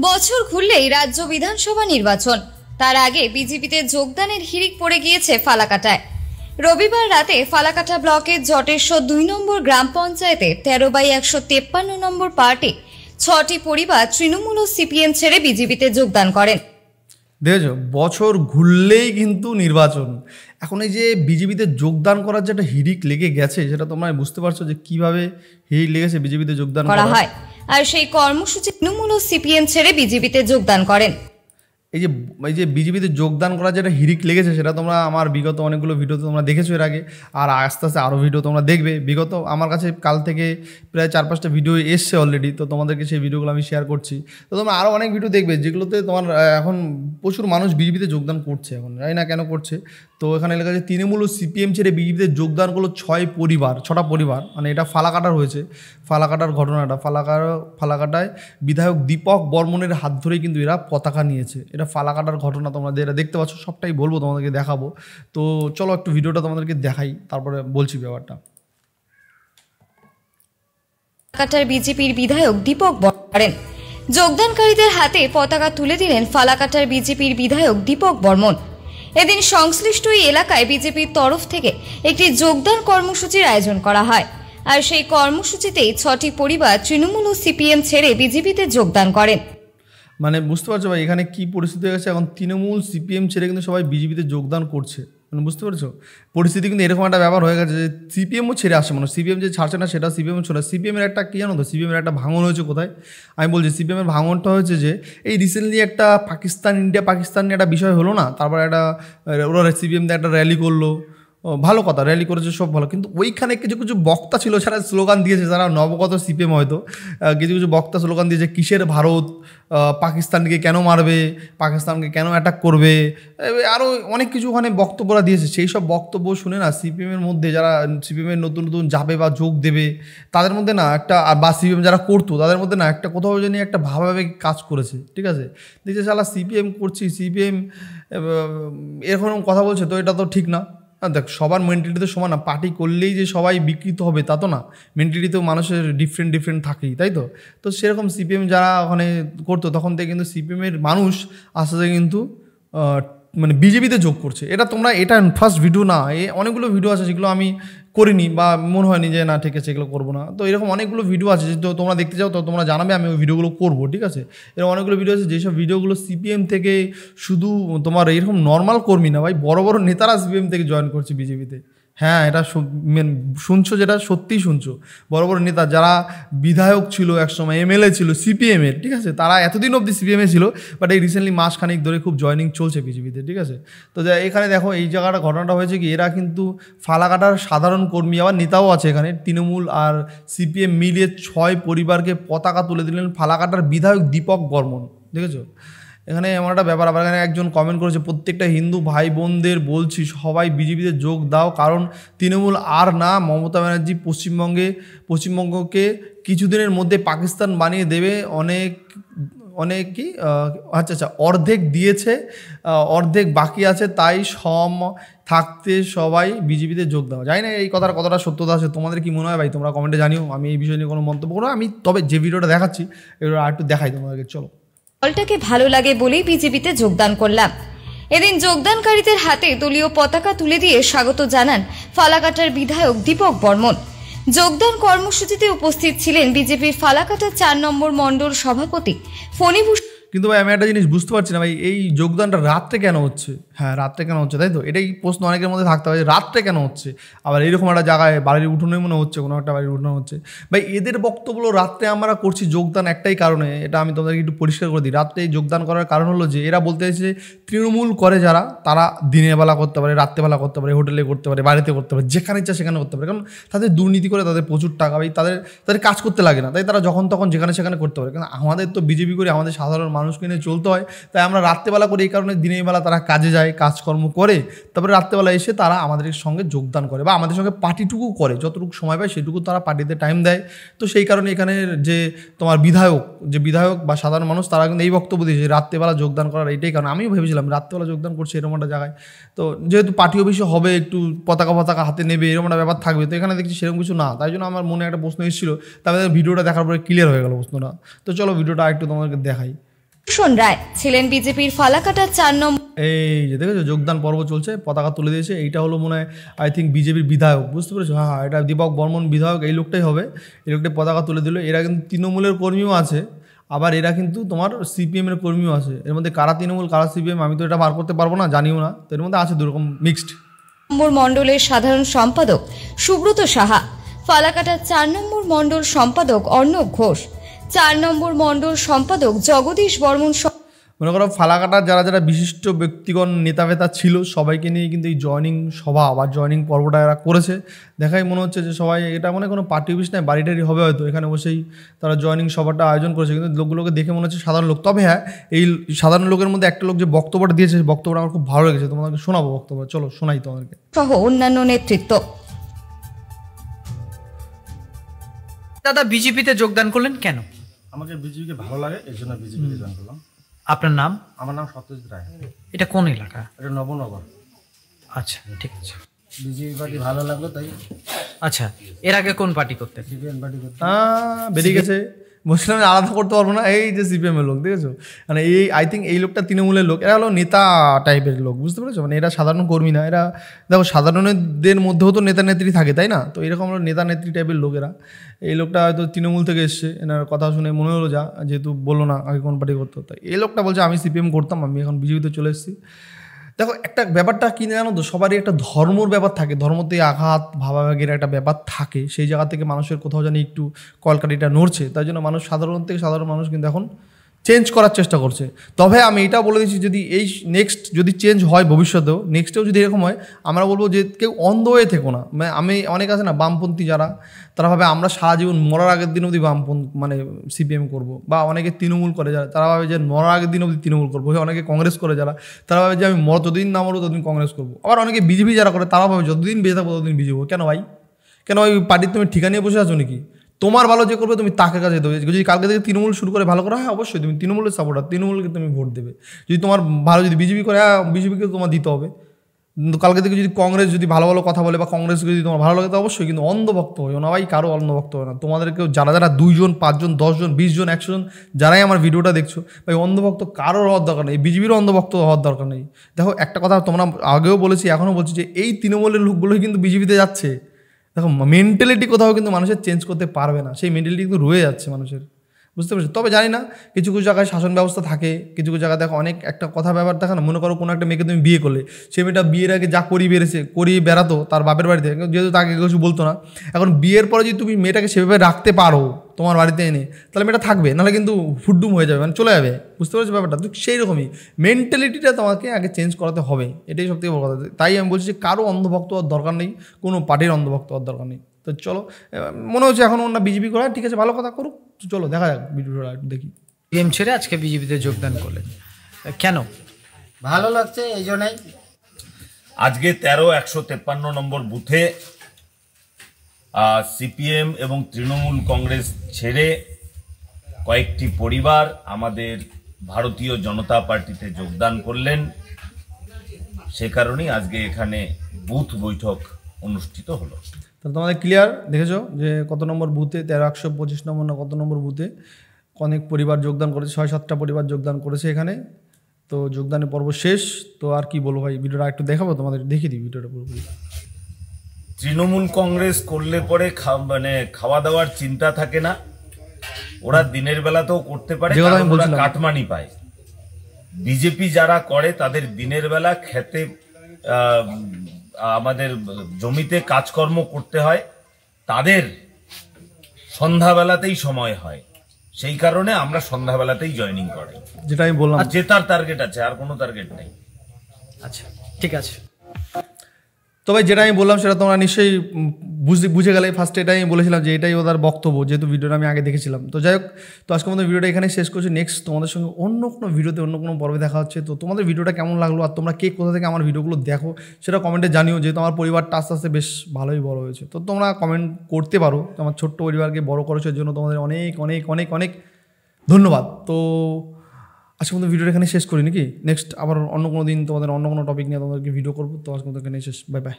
বছর ঘুরলেই রাজ্য বিধানসভা নির্বাচন, তার আগে বিজেপিতে যোগদানের হিড়িক পড়ে গিয়েছে ফালাকাটায়। রবিবার রাতে ফালাকাটা ব্লকের জটেশ্বর 2 নম্বর গ্রাম পঞ্চায়েতে 13/153 নম্বর পার্টি 6টি পরিবার তৃণমূল ও সিপিএম ছেড়ে বিজেপিতে যোগদান করেন। দেখেছো, বছর ঘুরলেই কিন্তু নির্বাচন। এখন এই যে বিজেপিতে যোগদান করার যে একটা হিড়িক লেগে গেছে, সেটা তোমরা বুঝতে পারছো যে কিভাবে হিড়িক লেগেছে বিজেপিতে যোগদান করা হয়। আর সেই কর্মসূচি তৃণমূল ও সিপিএম ছেড়ে বিজেপিতে যোগদান করেন। এই যে বিজেপিতে যোগদান করার যেটা হিড়িক লেগেছে, সেটা তোমরা আমার বিগত অনেকগুলো ভিডিও তোমরা দেখেছো এর আগে, আর আস্তে আস্তে আরও ভিডিও তোমরা দেখবে। বিগত আমার কাছে কাল থেকে প্রায় 4-5টা ভিডিও এসছে অলরেডি, তো তোমাদেরকে সেই ভিডিওগুলো আমি শেয়ার করছি। তো তোমরা আরও অনেক ভিডিও দেখবে যেগুলোতে তোমার এখন প্রচুর মানুষ বিজেপিতে যোগদান করছে। এখন জানি না কেন করছে। তো এখানে লেখা আছে তৃণমূল ও সিপিএম ছেড়ে বিজেপিতে যোগদান করলো 6টা পরিবার। মানে এটা ফালাকাটার হয়েছে, ফালাকাটার ঘটনাটা। ফালাকাটায় বিধায়ক দীপক বর্মনের হাত ধরেই কিন্তু এরা পতাকা নিয়েছে। এটা ফালাকাটার ঘটনা, তোমাদের এটা দেখতে পাচ্ছ। সবটাই বলবো, তোমাদেরকে দেখাবো। তো চলো একটু ভিডিওটা তোমাদেরকে দেখাই, তারপরে বলছি ব্যাপারটা। ফালাকাটার বিজেপির বিধায়ক দীপক বর্মন যোগদানকারীদের হাতে পতাকা তুলে দিলেন ফালাকাটার বিজেপির বিধায়ক দীপক বর্মন। এদিন সংশ্লিষ্ট এই এলাকায় বিজেপির তরফ থেকে একটি যোগদান কর্মসূচির আয়োজন করা হয়। আর সেই কর্মসূচিতেই 6টি পরিবার তৃণমূল ও সিপিএম ছেড়ে বিজেপিতে যোগদান করেন। মানে বুঝতে পারছো ভাই, এখানে কি পরিস্থিতি হয়ে গেছে। এখন তৃণমূল সিপিএম ছেড়ে কিন্তু সবাই বিজেপিতে যোগদান করছে। মানে বুঝতে পারছো পরিস্থিতি কিন্তু এরকম একটা ব্যাপার হয়ে গেছে যে সিপিএমও ছেড়ে আসে। মানে সিপিএম যে ছাড়ছে না সেটা সিপিএমও ছেড়ে। সিপিএমের একটা কী জানো তো, সিপিএমের একটা ভাঙন হয়েছে কোথায় আমি বলছি। সিপিএমের ভাঙনটা হয়েছে যে এই রিসেন্টলি একটা ইন্ডিয়া পাকিস্তান নিয়ে একটা বিষয় হলো না, তারপরে ওরা সিপিএম দিয়ে একটা র্যালি করলো। ভালো কথা, র্যালি করেছে, সব ভালো। কিন্তু ওইখানে কিছু কিছু বক্তা ছিল যারা স্লোগান দিয়েছে, যারা নবগত সিপিএম হয়তো কিছু কিছু বক্তা স্লোগান দিয়েছে, কিসের ভারত, পাকিস্তানকে কেন মারবে, পাকিস্তানকে কেন অ্যাটাক করবে, আরও অনেক কিছু ওখানে বক্তব্যরা দিয়েছে। সেই সব বক্তব্য শুনে না সিপিএমের মধ্যে যারা সিপিএমের নতুন নতুন যাবে বা যোগ দেবে তাদের মধ্যে না একটা, বা সিপিএম যারা করতো তাদের মধ্যে না একটা কোথাও যেন একটা ভাবাভাবে কাজ করেছে। ঠিক আছে, দেখছে শালা সিপিএম করছি, সিপিএম এরকম কথা বলছে, তো এটা তো ঠিক না। দেখ, সবার মেন্টালিটি তো সমান না। পার্টি করলেই যে সবাই বিকৃত হবে তা তো না। মেন্টালিটি তো মানুষের ডিফারেন্ট থাকেই, তাই তো। তো সেরকম সিপিএম যারা ওখানে করতো তখন থেকে কিন্তু সিপিএমের মানুষ আস্তে আস্তে কিন্তু মানে বিজেপিতে যোগ করছে। এটা ফার্স্ট ভিডিও না, অনেকগুলো ভিডিও আছে যেগুলো আমি করিনি বা মনে হয়নি যে না ঠিক আছে এগুলো করবো না। তো এরকম অনেকগুলো ভিডিও আছে, তো তোমরা দেখতে চাও তো তোমরা জানাবে, আমি ওই ভিডিওগুলো করবো। ঠিক আছে, এরকম অনেকগুলো ভিডিও আছে যেসব ভিডিওগুলো সিপিএম থেকে শুধু তোমার এরকম নর্মাল কর্মী না ভাই, বড় বড় নেতারা সিপিএম থেকে জয়েন করছে বিজেপিতে। হ্যাঁ, এটা শুনছো, যেটা সত্যিই শুনছো। বড় বড় নেতা যারা বিধায়ক ছিল একসময়, এমএলএ ছিল সিপিএমের, ঠিক আছে, তারা এতদিন অবধি সিপিএমে ছিল, বাট এই রিসেন্টলি মাসখানিক ধরে খুব জয়েনিং চলছে বিজেপিতে। ঠিক আছে, তো এখানে দেখো এই জায়গাটা ঘটনাটা হয়েছে কি, এরা কিন্তু ফালাকাটার সাধারণ কর্মী, আবার নেতাও আছে এখানে। তৃণমূল আর সিপিএম মিলিয়ে 6 পরিবারকে পতাকা তুলে দিলেন ফালাকাটার বিধায়ক দীপক বর্মন। দেখেছো, এখানে এমন একটা ব্যাপার। আবার এখানে একজন কমেন্ট করেছে, প্রত্যেকটা হিন্দু ভাই বোনদের বলছি সবাই বিজেপিতে যোগ দাও, কারণ তৃণমূল আর না, মমতা ব্যানার্জি পশ্চিমবঙ্গকে কিছুদিনের মধ্যে পাকিস্তান বানিয়ে দেবে। অনেকই আচ্ছা অর্ধেক দিয়েছে, অর্ধেক বাকি আছে, তাই থাকতে সবাই বিজেপিতে যোগ দাও। জানি না এই কথার কতটা সত্যতা আছে, তোমাদের কি মনে হয় ভাই তোমরা কমেন্টে জানিও। আমি এই বিষয় নিয়ে কোনো মন্তব্য করবো। আমি তবে যে ভিডিওটা দেখাচ্ছি এগুলো আর একটু দেখাই তোমাদেরকে। চলো, দলটাকে ভালো লাগে বলেই বিজেপিতে যোগদান করলাম। এদিন যোগদানকারীদের হাতে দলীয় পতাকা তুলে দিয়ে স্বাগত জানান ফালাকাটার বিধায়ক দীপক বর্মন। যোগদান কর্মসূচিতে উপস্থিত ছিলেন বিজেপির ফালাকাটা 4 নম্বর মণ্ডল সভাপতি ফণীভূষণ। কিন্তু ভাই আমি একটা জিনিস বুঝতে পারছি না ভাই, এই যোগদানটা রাত্রে কেন হচ্ছে? হ্যাঁ, রাত্রে কেন হচ্ছে, তাই তো? এটাই প্রশ্ন অনেকের মধ্যে থাকতে হবে, রাত্রে কেন হচ্ছে। আবার এরকম একটা জায়গায় বাড়ির উঠোনে মনে হচ্ছে, কোনো একটা বাড়ির উঠোনে হচ্ছে। ভাই এদের বক্তব্য রাত্রে আমরা করছি যোগদান একটাই কারণে, এটা আমি তোমাদেরকে একটু পরিষ্কার করে দিই। রাত্রে যোগদান করার কারণ হলো যে এরা বলতে চাইছে তৃণমূল করে যারা, তারা দিনের বেলা করতে পারে, রাত্রেবেলা করতে পারে, হোটেলে করতে পারে, বাড়িতে করতে পারে, যেখানে ইচ্ছা সেখানে করতে পারে। কারণ তাদের দুর্নীতি করে, তাদের প্রচুর টাকা, ভাই তাদের কাজ করতে লাগে না, তাই তারা যখন তখন যেখানে সেখানে করতে পারে। কিন্তু আমাদের তো বিজেপি করে আমাদের সাধারণ মানুষকে নিয়ে চলতে হয়, তাই আমরা রাত্রেবেলা করি। এই কারণে দিনের বেলা তারা কাজে যায়, কাজকর্ম করে, তারপরে রাত্রেবেলা এসে তারা আমাদের সঙ্গে যোগদান করে বা আমাদের সঙ্গে পার্টিটুকু করে, যতটুকু সময় পায় সেটুকু তারা পার্টিতে টাইম দেয়। তো সেই কারণে এখানে যে তোমার বিধায়ক বা সাধারণ মানুষ, তারা কিন্তু এই বক্তব্য দিয়েছে রাত্রেবেলা যোগদান করার। এইটাই কারণ আমিও ভেবেছিলাম রাত্রেবেলা যোগদান করছে এরকম একটা জায়গায়। তো যেহেতু পার্টি অফিসে হবে, একটু পতাকা হাতে নেবে, এরকম একটা ব্যাপার থাকবে। তো এখানে দেখছি সেরকম কিছু না, তাই জন্য আমার মনে একটা প্রশ্ন এসেছিলো, তাদের ভিডিওটা দেখার পরে ক্লিয়ার হয়ে গেল প্রশ্নটা। তো চলো ভিডিওটা একটু তোমাদেরকে দেখাই। সুদর্শন রায় ছিলেন বিজেপির ফালাকাটার 4 নম্বর। এই যে দেখেছো যোগদান পর্ব চলছে, পতাকা তুলে দিয়েছে। এইটা হলো মনে হয় আই থিঙ্ক বিজেপির বিধায়ক, বুঝতে পেরেছো? হ্যাঁ হ্যাঁ, এটা দীপক বর্মন বিধায়ক, এই লোকটাই হবে। এই লোকটাই পতাকা তুলে দিল। এরা কিন্তু তৃণমূলের কর্মীও আছে, আবার এরা কিন্তু তোমার সিপিএমের কর্মীও আছে। এর মধ্যে কারা তৃণমূল কারা সিপিএম আমি তো এটা বার করতে পারবো না, জানিও না। তো এর মধ্যে আছে দুরকম মিক্সড। নম্বর মণ্ডলের সাধারণ সম্পাদক সুব্রত সাহা, ফালাকাটার 4 নম্বর মণ্ডল সম্পাদক অর্ণব ঘোষ, 4 নম্বর মণ্ডল সম্পাদক জগদীশ বর্মন। মনে করো ফালাকাটার যারা যারা বিশিষ্ট ব্যক্তিগণ নেতা ছিল সবাইকে নিয়ে কিন্তু এই জয়নিং সভা বা জয়নিং পর্বটা এরা করেছে। দেখাই মনে হচ্ছে যে সবাই এটা মনে কোনো পার্টি অফিস নয়, বাড়িটারি হবে হয়তো, এখানে বসেই তারা জয়নিং সভাটা আয়োজন করেছে। কিন্তু লোকগুলোকে দেখে মনে হচ্ছে সাধারণ লোক। তবে হ্যাঁ, এই সাধারণ লোকের মধ্যে একটা লোক যে বক্তব্যটা দিয়েছে, বক্তব্যটা আমার খুব ভালো লেগেছে। তোমাদেরকে শোনাবো বক্তব্য, চলো শোনাই তোমাদেরকে। সহ অন্যান্য নেতৃত্ব। দাদা বিজেপিতে যোগদান করলেন কেন? আমাকে বিজেপিকে ভালো লাগে, এই জন্য বিজেপিতে জয়েন করলাম। আপনার নাম? আমার নাম সত্যজিৎ রায়। এটা কোন এলাকা? এটা নবনগর। আচ্ছা, ঠিক আছে। বিজেপি পার্টি ভালো লাগলো তাই। আচ্ছা, এর আগে কোন পার্টি করতেন? সিপিএম পার্টি করতে। বেরিয়ে গেছে, বলছিলাম আলাদা করতে পারবো না। এই যে সিপিএমের লোক দেখেছো, মানে এই আই থিঙ্ক এই লোকটা তৃণমূলের লোক। এরা হলো নেতা টাইপের লোক, বুঝতে পেরেছো? মানে এরা সাধারণ কর্মী না। এরা দেখো সাধারণদের মধ্যেও তো নেতা নেত্রী থাকে, তাই না? তো এরকম হলো নেতা নেত্রী টাইপের লোকেরা। এই লোকটা হয়তো তৃণমূল থেকে এসছে, এনার কথা শুনে মনে হলো যা, যেহেতু বললো না আগে কোন পার্টি করতো, তাই এই লোকটা বলছে আমি সিপিএম করতাম, আমি এখন বিজেপিতে চলে এসেছি। দেখো একটা ব্যাপারটা কিনে জানো তো, সবারই একটা ধর্মর ব্যাপার থাকে, ধর্মতে আঘাত ভাবাভাগের একটা ব্যাপার থাকে। সেই জায়গা থেকে মানুষের কোথাও জানি একটু কলকাঠিটা নড়ছে, তাই জন্য মানুষ সাধারণ থেকে সাধারণ মানুষ কিন্তু এখন চেঞ্জ করার চেষ্টা করছে। তবে আমি এটাও বলে দিচ্ছি, যদি এই নেক্সট যদি চেঞ্জ হয় ভবিষ্যতেও, নেক্সটেও যদি এরকম হয়, আমরা বলবো যে কেউ অন্ধ হয়ে থেকো না। মানে আমি অনেক আছে না বামপন্থী যারা, তারা ভাবে আমরা সারা জীবন মরার আগের দিন অবধি মানে সিপিএম করবো, বা অনেকে তৃণমূল করে যারা, তারা ভাবে যে মরার আগের দিন অবধি তৃণমূল করবো। অনেকে কংগ্রেস করে যারা, তারা ভাবে যে আমি যতদিন না মরবো ততদিন কংগ্রেস করবো। আবার অনেকে বিজেপি যারা করে, তারা ভাবে যতদিন বেঁচে থাকবো ততদিন বিজেপি। কেন ভাই? কেন ওই পার্টির তুমি ঠিকা নিয়ে বসে আছো নাকি? তোমার ভালো যে করবে তুমি তাকে কাছে দেবে। যদি কালকে থেকে তৃণমূল শুরু করে ভালো করা হয়, অবশ্যই তুমি তৃণমূলের সাপোর্টার, তৃণমূলকে তুমি ভোট দেবে। যদি তোমার ভালো, যদি বিজেপি করে, হ্যাঁ বিজেপিকে তোমার দিতে হবে। কিন্তু কালকে থেকে যদি কংগ্রেস যদি ভালো ভালো কথা বলে বা কংগ্রেসকে যদি তোমার ভালো লাগে, তো অবশ্যই। কিন্তু অন্ধভক্ত হয়েও না ভাই, কারো অন্ধভক্ত হয় না। তোমাদেরকেও যারা যারা 2 জন 5 জন 10 জন 20 জন 100 জন যারাই আমার ভিডিওটা দেখছো, ভাই অন্ধভক্ত কারোর হওয়ার দরকার নেই, বিজেপিরও অন্ধভক্ত হওয়ার দরকার নেই। দেখো একটা কথা তোমরা আগেও বলেছি, এখনও বলছি, যে এই তৃণমূলের লোকগুলোই কিন্তু বিজেপিতে যাচ্ছে। দেখো মেন্টালিটি কোথাও কিন্তু মানুষের চেঞ্জ করতে পারবে না, সেই মেন্টালিটি কিন্তু রয়ে যাচ্ছে মানুষের, বুঝতে পারছো? তবে জানি না, কিছু কিছু জায়গায় শাসন ব্যবস্থা থাকে, কিছু কিছু জায়গায় দেখো অনেক একটা কথা ব্যাপার দেখো না। মনে করো কোনো একটা মেয়েকে তুমি বিয়ে করলে, সে মেয়েটা বিয়ের আগে যা করিয়ে বেড়াতো তার বাপের বাড়িতে, যেহেতু তাকে কিছু বলতো না। এখন বিয়ের পরে যদি তুমি মেয়েটাকে সেভাবে রাখতে পারো তোমার বাড়িতে এনে, তাহলে মেয়েটা থাকবে, নাহলে কিন্তু ফুডডুম হয়ে যাবে, মানে চলে যাবে, বুঝতে পারছো ব্যাপারটা? তো সেই রকমই মেন্টালিটিটা তোমাকে আগে চেঞ্জ করাতে হবে, এটাই সবথেকে বড় কথা। তাই আমি বলছি যে কারো অন্ধভক্ত হওয়ার দরকার নেই, কোনো পার্টির অন্ধভক্ত হওয়ার দরকার নেই। তো চলো, মনে হচ্ছে এখন ওনারা বিজেপি করা, ঠিক আছে, ভালো কথা করুক। চলো দেখা যাক ভিডিওটা একটু দেখি। সিপিএম ছেড়ে আজকে বিজেপিতে যোগদান করলেন কেন? ভালো লাগছে এই জন্যই। আজকে 13-153 নম্বর বুথে সিপিএম এবং তৃণমূল কংগ্রেস ছেড়ে কয়েকটি পরিবার আমাদের ভারতীয় জনতা পার্টিতে যোগদান করলেন। সে কারণেই আজকে এখানে বুথ বৈঠক অনুষ্ঠিত হলো। তাহলে তোমাদের ক্লিয়ার দেখেছো যে কত নম্বর বুথে, 1325 নম্বর না কত নম্বর বুথে অনেক পরিবার যোগদান করেছে, 6-7টা পরিবার যোগদান করেছে এখানে। তো যোগদানের পর্ব শেষ। তো আর কি বলবো ভাই, ভিডিওটা একটু দেখাবো তোমাদের, দেখিয়ে দিই ভিডিওটা পুরোপুরি। তৃণমূল কংগ্রেস করলে পরে মানে খাওয়া দাওয়ার চিন্তা থাকে না, ওরা দিনের বেলাতেও করতে পারে, ওরা কাটমানি পায়। বিজেপি যারা করে তাদের দিনের বেলা খেতে আমাদের জমিতে কাজকর্ম করতে হয়, তাদের সন্ধ্যাবেলাতেই সময় হয়। সেই কারণে আমরা সন্ধ্যাবেলাতেই জয়েনিং করি, যেটা আমি বললাম। আর জেতার টার্গেট আছে, আর কোনো টার্গেট নেই। আচ্ছা ঠিক আছে। তবে যেটা আমি বললাম সেটা তোমরা নিশ্চয়ই বুঝে গেলে। ফার্স্টে এটাই আমি বলেছিলাম যে এটাই ওদের বক্তব্য, যেহেতু ভিডিওটা আমি আগে দেখেছিলাম। তো যাই হোক, তো আজকে আমাদের ভিডিওটা এখানে শেষ করছি। নেক্সট তোমাদের সঙ্গে অন্য কোনো ভিডিওতে অন্য কোনো পর্বে দেখা হচ্ছে। তো তোমাদের ভিডিওটা কেমন লাগলো, আর তোমরা কে কোথা থেকে আমার ভিডিওগুলো দেখো সেটা কমেন্টে জানিও। যেহেতু আমার পরিবারটা আস্তে আস্তে বেশ ভালোই বড় হয়েছে, তো তোমরা কমেন্ট করতে পারো। আমার ছোট্ট পরিবারকে বড় করেছো, এর জন্য তোমাদের অনেক অনেক অনেক অনেক ধন্যবাদ। তো আজকে আমাদের ভিডিওটা এখানে শেষ করি নাকি? নেক্সট আবার অন্য কোনো দিন তোমাদের অন্য কোনো টপিক নিয়ে তোমাদেরকে ভিডিও করবো। তো আজকে আমাদের এখানে শেষ। Bye bye.